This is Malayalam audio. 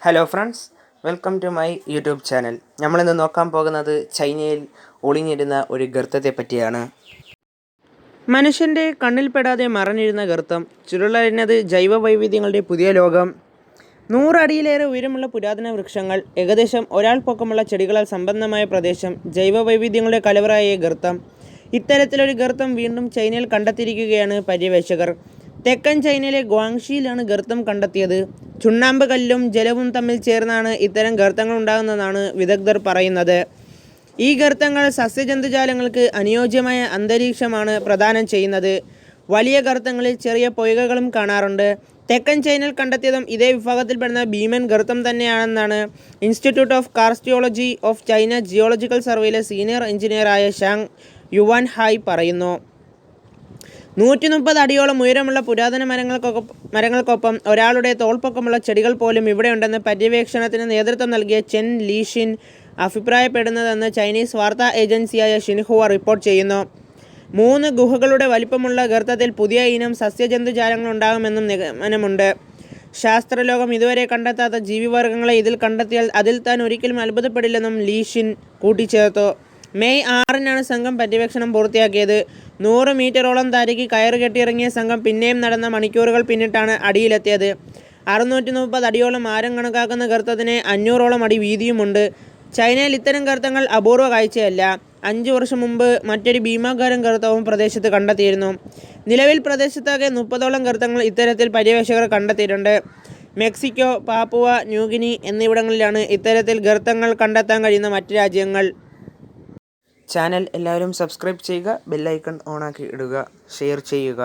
Hello friends, welcome to my YouTube channel. നമ്മളിന്ന് നോക്കാൻ പോകുന്നത് ചൈനയിൽ ഒളിഞ്ഞിരുന്ന ഒരു ഗർത്തത്തെ പറ്റിയാണ്. മനുഷ്യൻ്റെ കണ്ണിൽപ്പെടാതെ മറഞ്ഞിരുന്ന ഗർത്തം, ചുരുളഴിഞ്ഞത് ജൈവ വൈവിധ്യങ്ങളുടെ പുതിയ ലോകം. 100 അടിയിലേറെ ഉയരമുള്ള പുരാതന വൃക്ഷങ്ങൾ, ഏകദേശം ഒരാൾ പൊക്കമുള്ള ചെടികളാൽ സമ്പന്നമായ പ്രദേശം, ജൈവ വൈവിധ്യങ്ങളുടെ കലവറയായ ഗർത്തം. ഇത്തരത്തിലൊരു ഗർത്തം വീണ്ടും ചൈനയിൽ കണ്ടെത്തിയിരിക്കുകയാണ് പര്യവേക്ഷകർ. തെക്കൻ ചൈനയിലെ ഗ്വാങ്ഷിയിലാണ് ഗർത്തം കണ്ടെത്തിയത്. ചുണ്ണാമ്പ് കല്ലും ജലവും തമ്മിൽ ചേർന്നാണ് ഇത്തരം ഗർത്തങ്ങൾ ഉണ്ടാകുന്നതെന്നാണ് വിദഗ്ധർ പറയുന്നത്. ഈ ഗർത്തങ്ങൾ സസ്യജന്തുജാലങ്ങൾക്ക് അനുയോജ്യമായ അന്തരീക്ഷമാണ് പ്രദാനം ചെയ്യുന്നത്. വലിയ ഗർത്തങ്ങളിൽ ചെറിയ പൊയ്കകളും കാണാറുണ്ട്. തെക്കൻ ചൈനയിൽ കണ്ടെത്തിയതും ഇതേ വിഭാഗത്തിൽപ്പെടുന്ന ഭീമൻ ഗർത്തം തന്നെയാണെന്നാണ് institute of karstology of China geological സർവേയിലെ സീനിയർ എഞ്ചിനീയറായ ഷാങ് യുവാൻഹായ് പറയുന്നു. 130 അടിയോളം ഉയരമുള്ള പുരാതന മരങ്ങൾക്കൊപ്പം ഒരാളുടെ തോൾപ്പൊക്കമുള്ള ചെടികൾ പോലും ഇവിടെയുണ്ടെന്ന് പര്യവേക്ഷണത്തിന് നേതൃത്വം നൽകിയ ചെൻ ലീഷിൻ അഭിപ്രായപ്പെടുന്നതെന്ന് ചൈനീസ് വാർത്താ ഏജൻസിയായ ഷിൻഹുവ റിപ്പോർട്ട് ചെയ്യുന്നു. 3 ഗുഹകളുടെ വലിപ്പമുള്ള ഗർത്തത്തിൽ പുതിയ ഇനം സസ്യജന്തുജാലങ്ങളുണ്ടാകുമെന്നും നിഗമനമുണ്ട്. ശാസ്ത്രലോകം ഇതുവരെ കണ്ടെത്താത്ത ജീവിവർഗങ്ങളെ ഇതിൽ കണ്ടെത്തിയാൽ അതിൽ താൻ ഒരിക്കലും അത്ഭുതപ്പെടില്ലെന്നും ലീഷിൻ കൂട്ടിച്ചേർത്തു. മെയ് 6-നാണ് സംഘം പര്യവേക്ഷണം പൂർത്തിയാക്കിയത്. 100 മീറ്ററോളം താഴേക്ക് കയറ് കെട്ടിയിറങ്ങിയ സംഘം പിന്നെയും നടന്ന മണിക്കൂറുകൾ പിന്നിട്ടാണ് അടിയിലെത്തിയത്. 630 അടിയോളം ആരം കണക്കാക്കുന്ന ഗർത്തത്തിന് 500ഓളം അടി വീതിയുമുണ്ട്. ചൈനയിൽ ഇത്തരം ഗർത്തങ്ങൾ അപൂർവ കാഴ്ചയല്ല. 5 വർഷം മുമ്പ് മറ്റൊരു ഭീമാകാരം ഗർത്തവും പ്രദേശത്ത് കണ്ടെത്തിയിരുന്നു. നിലവിൽ പ്രദേശത്താകെ 30ഓളം ഗർത്തങ്ങൾ ഇത്തരത്തിൽ പര്യവേക്ഷകർ കണ്ടെത്തിയിട്ടുണ്ട്. മെക്സിക്കോ, പാപ്പുവ ന്യൂഗിനി എന്നിവിടങ്ങളിലാണ് ഇത്തരത്തിൽ ഗർത്തങ്ങൾ കണ്ടെത്താൻ കഴിയുന്ന മറ്റ് രാജ്യങ്ങൾ. ചാനൽ എല്ലാവരും സബ്സ്ക്രൈബ് ചെയ്യുക, ബെല്ലൈക്കൺ ഓണാക്കി ഇടുക, ഷെയർ ചെയ്യുക.